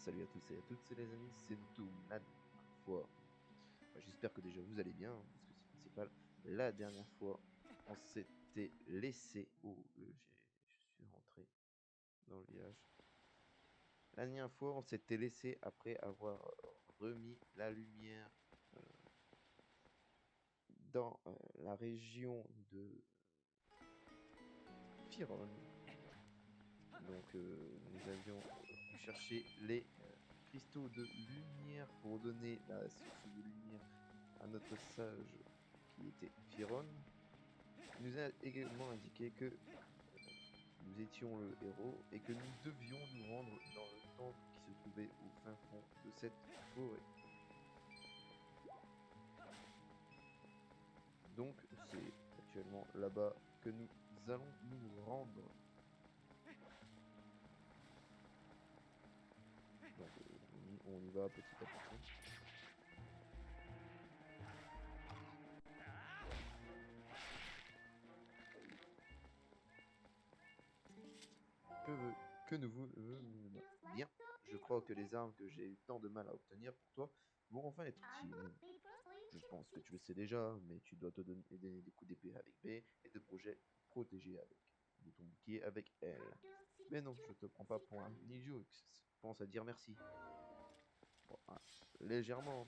Salut à tous et à toutes, c'est les amis, c'est Doom la dernière fois. J'espère que déjà vous allez bien, parce que c'est le principal. La dernière fois, on s'était laissé. Oh, je suis rentré dans le village. La dernière fois, on s'était laissé après avoir remis la lumière dans la région de Firon. Donc, nous avions cherché les cristaux de lumière pour donner la source de lumière à notre sage qui était Firon. Il nous a également indiqué que nous étions le héros et que nous devions nous rendre dans le temple qui se trouvait au fin fond de cette forêt. Donc c'est actuellement là-bas que nous allons nous rendre. Donc on y va petit à petit. Que nous bien. Je crois que les armes que j'ai eu tant de mal à obtenir pour toi vont enfin être utiles. Je pense que tu le sais déjà, mais tu dois te donner des coups d'épée avec B et de projets protégés avec de ton bouclier avec L. Mais non, je te prends pas pour un idiot. Pense à dire merci. Bon, légèrement.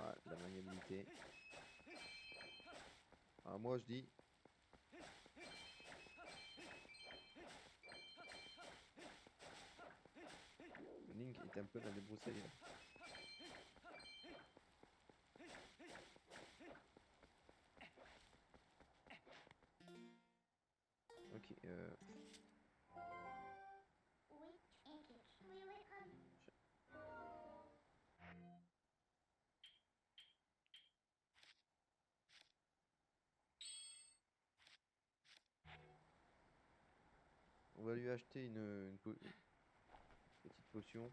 Ah, la maniabilité. Moi je dis. Link est un peu dans les broussailles. Ok, on va lui acheter une petite potion.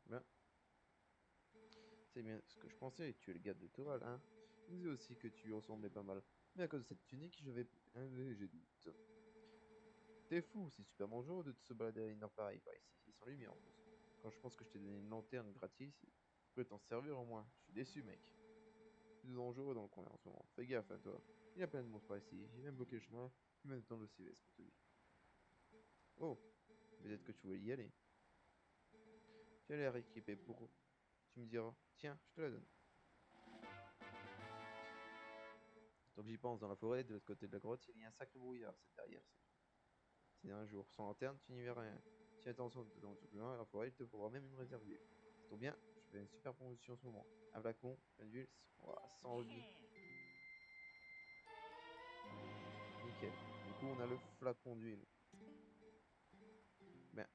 Ben, c'est bien ce que je pensais, tu es le gars de Toral, hein. Je disais aussi que tu lui ressemblais pas mal. Mais à cause de cette tunique, j'avais un léger doute. T'es fou, c'est super dangereux de se balader à une heure pareille par ici, et sans lumière en plus. Quand je pense que je t'ai donné une lanterne gratis, tu pourrais t'en servir au moins. Je suis déçu, mec. Plus dangereux dans le coin en ce moment. Fais gaffe à toi. Il y a plein de monstres par ici. J'ai même bloqué le chemin, puis même temps de CVS pour te dire. Oh, peut-être que tu voulais y aller. Tu as l'air équipé pour. Tu me diras. Tiens, je te la donne. Donc j'y pense, dans la forêt, de l'autre côté de la grotte, il y a un sacré brouillard, c'est derrière. Si un jour, sans lanterne, tu n'y verras rien. Si attention de dans plus loin, la forêt, il te faudra même une réserve d'huile. Ça tombe bien, je fais une super promotion en ce moment. Un flacon, plein d'huile, ouah, 100 rubis. Nickel. Du coup, on a le flacon d'huile. Ben,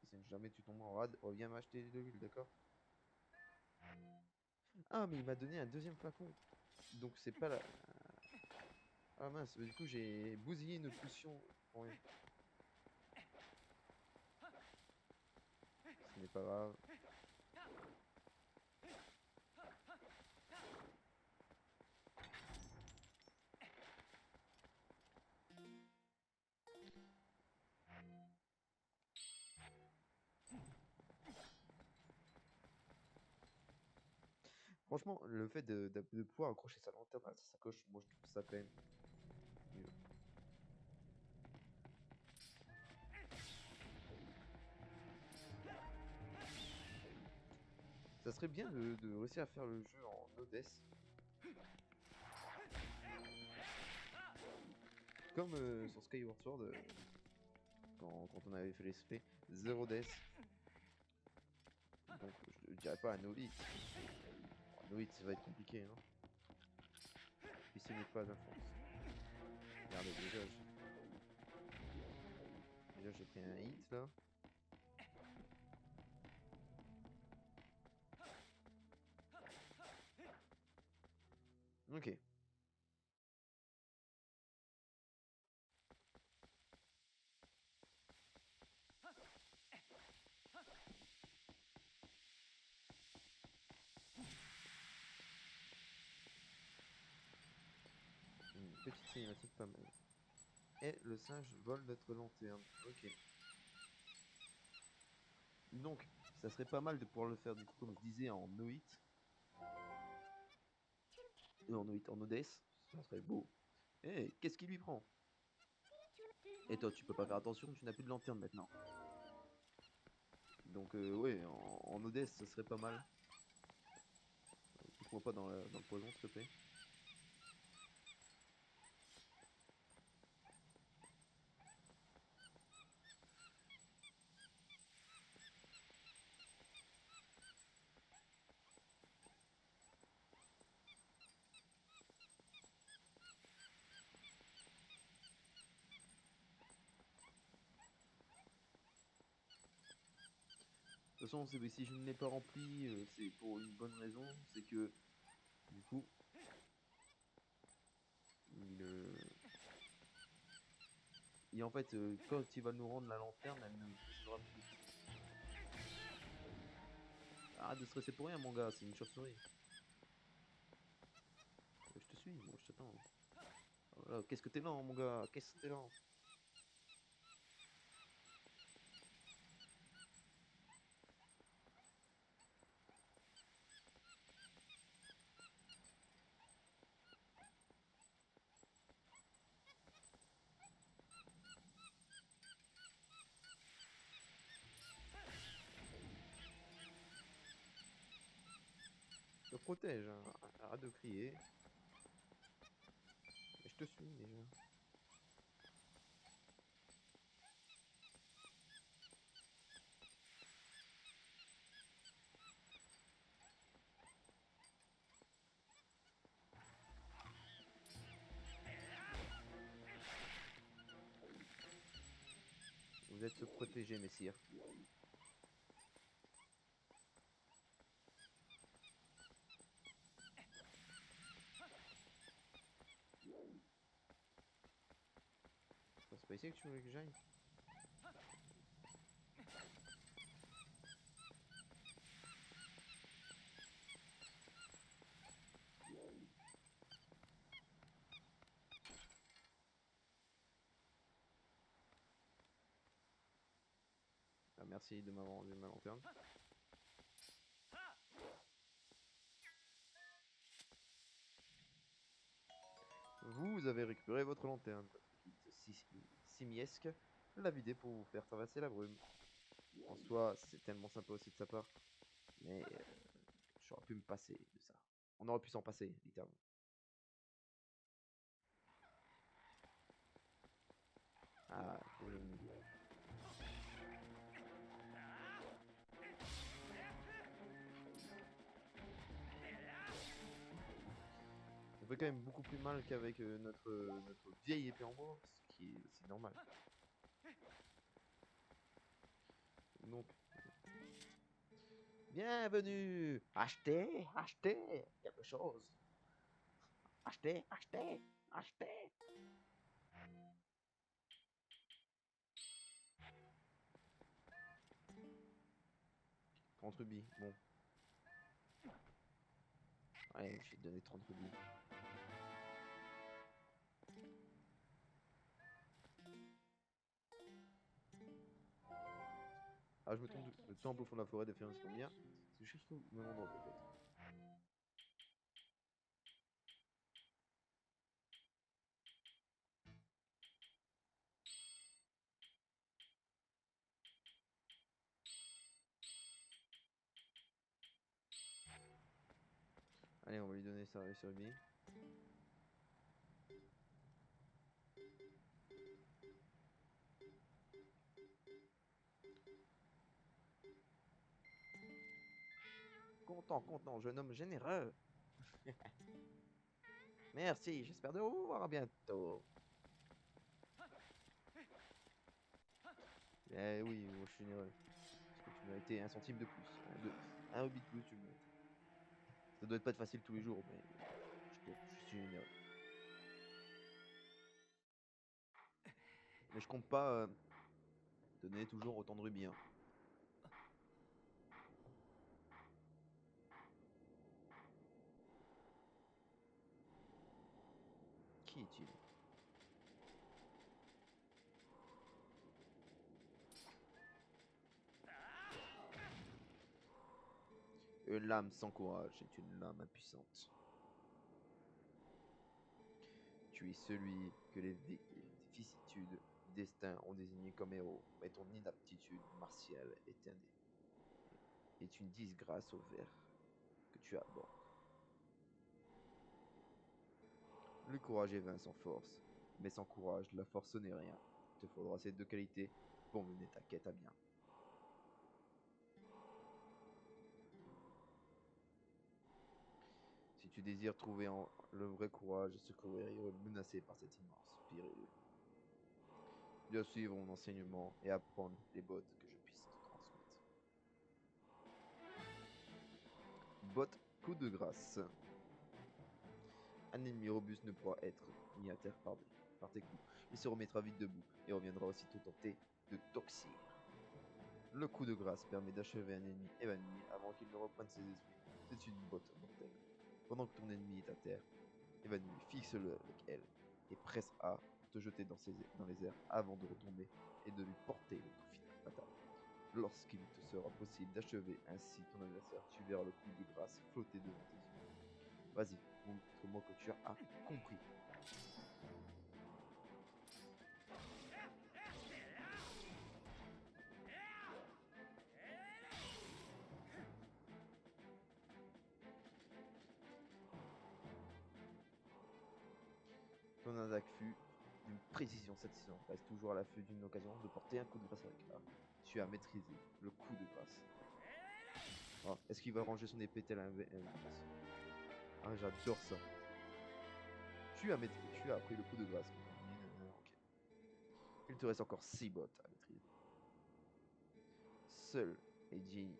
si jamais tu tombes en rade, reviens m'acheter de l'huile, d'accord? Ah, mais il m'a donné un deuxième flacon. Donc c'est pas la. Ah mince, du coup j'ai bousillé une potion pour rien. Ce n'est pas grave. Franchement, le fait de pouvoir accrocher sa lanterne à sa sacoche, moi je trouve ça quand même mieux. Ça serait bien de réussir à faire le jeu en Odess. Comme sur Skyward Sword, quand on avait fait l'esprit, Zero Death. Donc je ne dirais pas à No Hit. Bon, No Hit ça va être compliqué, hein. Puis ce n'est pas un force. Regardez, déjà j'ai pris un hit là. Ok. Une petite cinématique pas mal. Et le singe vole notre lanterne. Ok. Donc, ça serait pas mal de pouvoir le faire du coup, comme je disais, en Noit. En Noit, en Odesse. Ça serait beau. Eh, qu'est-ce qui lui prend? Et toi, tu peux pas faire attention, tu n'as plus de lanterne maintenant. Donc, ouais, en Odesse, ça serait pas mal. Touche-moi pas dans le poison, s'il te plaît. De toute façon, si je ne l'ai pas rempli, c'est pour une bonne raison. C'est que, du coup, en fait, quand il va nous rendre la lanterne, elle ne fonctionnera plus. Arrête de stresser pour rien, mon gars, c'est une chauve-souris. Je te suis, moi je t'attends. Oh là, qu'est-ce que t'es lent, mon gars? Qu'est-ce que t'es lent? Je te protège, hein. Arrête de crier. Mais je te suis déjà. Vous êtes protégés, messire. C'est pas ici que tu voulais que j'aille? Ah, merci de m'avoir rendu ma lanterne. Vous avez récupéré votre lanterne. Simiesque l'a vidé pour vous faire traverser la brume. En soi, c'est tellement sympa aussi de sa part. Mais j'aurais pu me passer de ça. On aurait pu s'en passer, littéralement. Ah, faut que je me- On fait quand même beaucoup plus mal qu'avec notre vieille épée en bois, ce qui est aussi normal. Donc, bienvenue! Achetez, achetez quelque chose. Achetez, achetez, achetez. Trente rubis, bon. Ouais, je vais te donner 30 rubis. Ah, je me trompe, le temple au fond de la forêt des Féroces combien? C'est juste au même endroit peut-être. Allez, on va lui donner sa rubis. Content, content, jeune homme généreux. Merci, j'espère de vous revoir bientôt. Eh oui, moi je suis généreux. Parce que tu méritais un centime de plus. Un rubis de plus, tu le mérites. Ça doit pas être facile tous les jours, mais je suis généreux. Mais je compte pas donner toujours autant de rubis, hein. Qui? inutile. Une lame sans courage est une lame impuissante. Tu es celui que les vicissitudes du destin ont désigné comme héros, mais ton inaptitude martiale est une disgrâce au ver que tu abordes. Le courage est vain sans force, mais sans courage, la force n'est rien. Il te faudra ces deux qualités pour mener ta quête à bien. Si tu désires trouver le vrai courage et secourir Hiro menacé par cet immense péril, tu dois suivre mon enseignement et apprendre les bottes que je puisse te transmettre. Botte coup de grâce. Un ennemi robuste ne pourra être mis à terre par tes coups. Il se remettra vite debout et reviendra aussitôt tenter de t'oxyre. Le coup de grâce permet d'achever un ennemi évanoui avant qu'il ne reprenne ses esprits. C'est une botte mortelle. Pendant que ton ennemi est à terre, évanoui, fixe-le avec elle et presse A pour te jeter dans les airs avant de retomber et de lui porter le coup final fatal. Lorsqu'il te sera possible d'achever ainsi ton adversaire, tu verras le coup de grâce flotter devant tes yeux. Vas-y, montre-moi que tu as compris. Ton attaque fut d'une précision satisfaisante. Reste toujours à l'affût d'une occasion de porter un coup de grâce avec A. Tu as maîtrisé le coup de grâce. Oh, est-ce qu'il va ranger son épée tel un Ah, j'adore ça. Tu as appris le coup de grâce. Ok. Il te reste encore 6 bottes à maîtriser. Seul est digne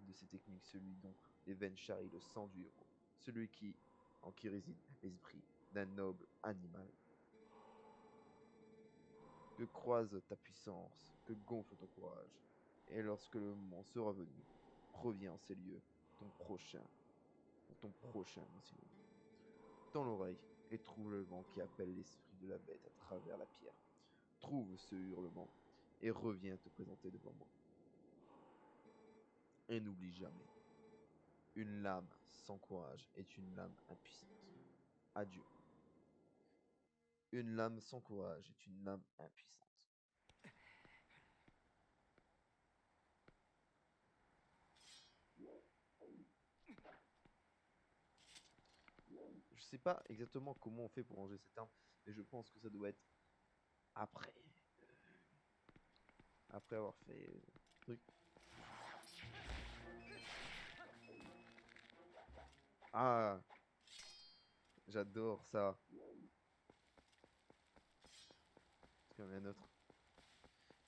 de ces techniques celui dont les veines charrient le sang du héros. Celui en qui réside l'esprit d'un noble animal. Que croise ta puissance, que gonfle ton courage. Et lorsque le moment sera venu, reviens en ces lieux, ton prochain enseignement. Tends l'oreille et trouve le vent qui appelle l'esprit de la bête à travers la pierre. Trouve ce hurlement et reviens te présenter devant moi. Et n'oublie jamais, une lame sans courage est une lame impuissante. Adieu. Une lame sans courage est une lame impuissante. Je sais pas exactement comment on fait pour ranger cette arme, mais je pense que ça doit être après. Après avoir fait truc. Ah, j'adore ça. Parce qu'il y en a un autre.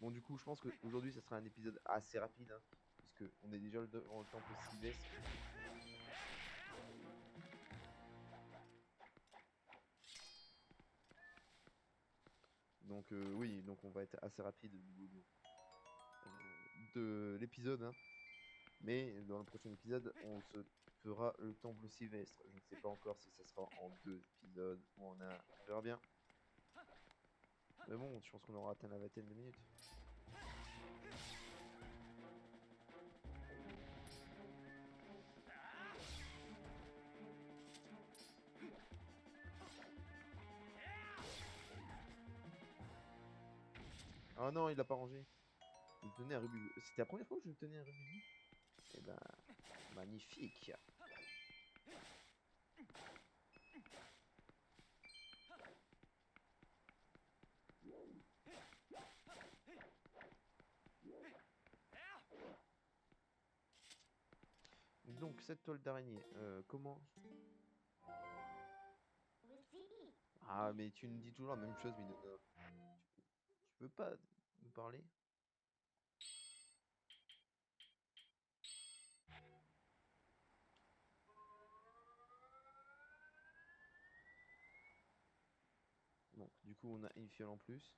Bon, du coup, je pense qu'aujourd'hui, ça sera un épisode assez rapide, hein, puisque on est déjà dans le temple sylvestre. Donc oui, donc on va être assez rapide au niveau de l'épisode, hein. Mais dans le prochain épisode, on se fera le temple sylvestre. Je ne sais pas encore si ça sera en 2 épisodes ou en un. On verra bien. Mais bon, je pense qu'on aura atteint la vingtaine de minutes. Ah non, il l'a pas rangé. Je me tenais un rubis. C'était la première fois que je me tenais un rubis. Eh ben, magnifique. Donc, cette toile d'araignée, comment... Ah, mais tu nous dis toujours la même chose, Minona. Tu peux pas nous parler? Donc, du coup, on a une fiole en plus.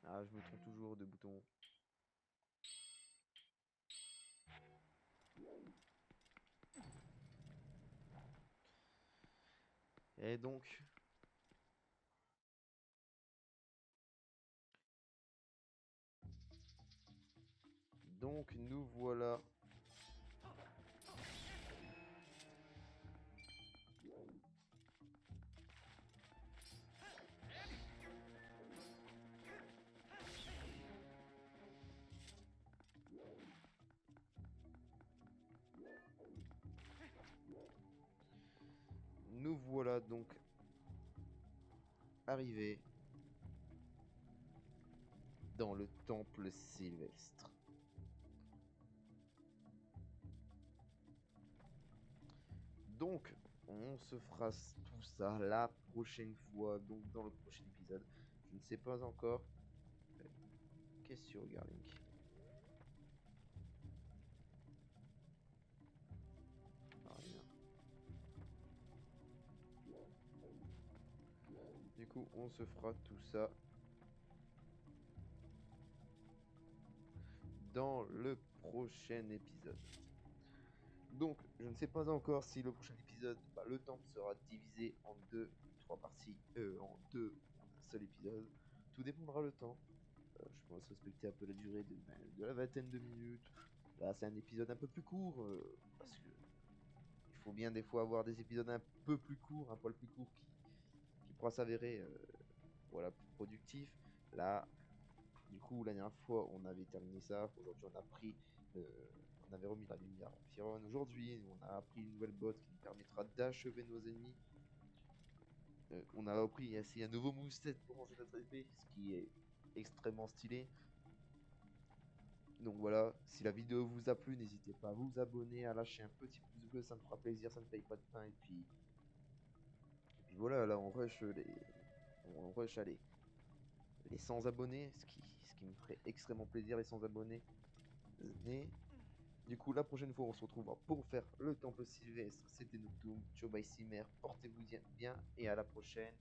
Ah, je me trompe toujours de bouton. Et donc... Donc nous voilà. Nous voilà donc arrivés dans le temple Sylvestre. Donc, on se fera tout ça la prochaine fois, donc dans le prochain épisode. Je ne sais pas encore. Qu'est-ce que tu regardes, Link? Ah, rien. Du coup, on se fera tout ça dans le prochain épisode. Donc, je ne sais pas encore si le prochain épisode, le temple sera divisé en trois parties, en deux, en un seul épisode. Tout dépendra le temps. Je pense respecter un peu la durée de la vingtaine de minutes. Là, c'est un épisode un peu plus court, parce que il faut bien des fois avoir des épisodes un peu plus courts, un poil plus court, qui pourra s'avérer voilà, plus productif. Là, du coup, la dernière fois, on avait terminé ça. Aujourd'hui, on avait remis la lumière à Firon. Aujourd'hui, on a appris une nouvelle botte qui nous permettra d'achever nos ennemis. On a appris ainsi un nouveau moveset pour ranger notre épée, ce qui est extrêmement stylé. Donc voilà, si la vidéo vous a plu, n'hésitez pas à vous abonner, à lâcher un petit pouce bleu, ça me fera plaisir, ça ne paye pas de pain. Et puis voilà, là on rush allez, les 100 abonnés, ce qui me ferait extrêmement plaisir, les 100 abonnés. Et du coup, la prochaine fois, on se retrouvera pour faire le temple sylvestre. C'était Noctum, Ciao by Simer, portez-vous bien et à la prochaine.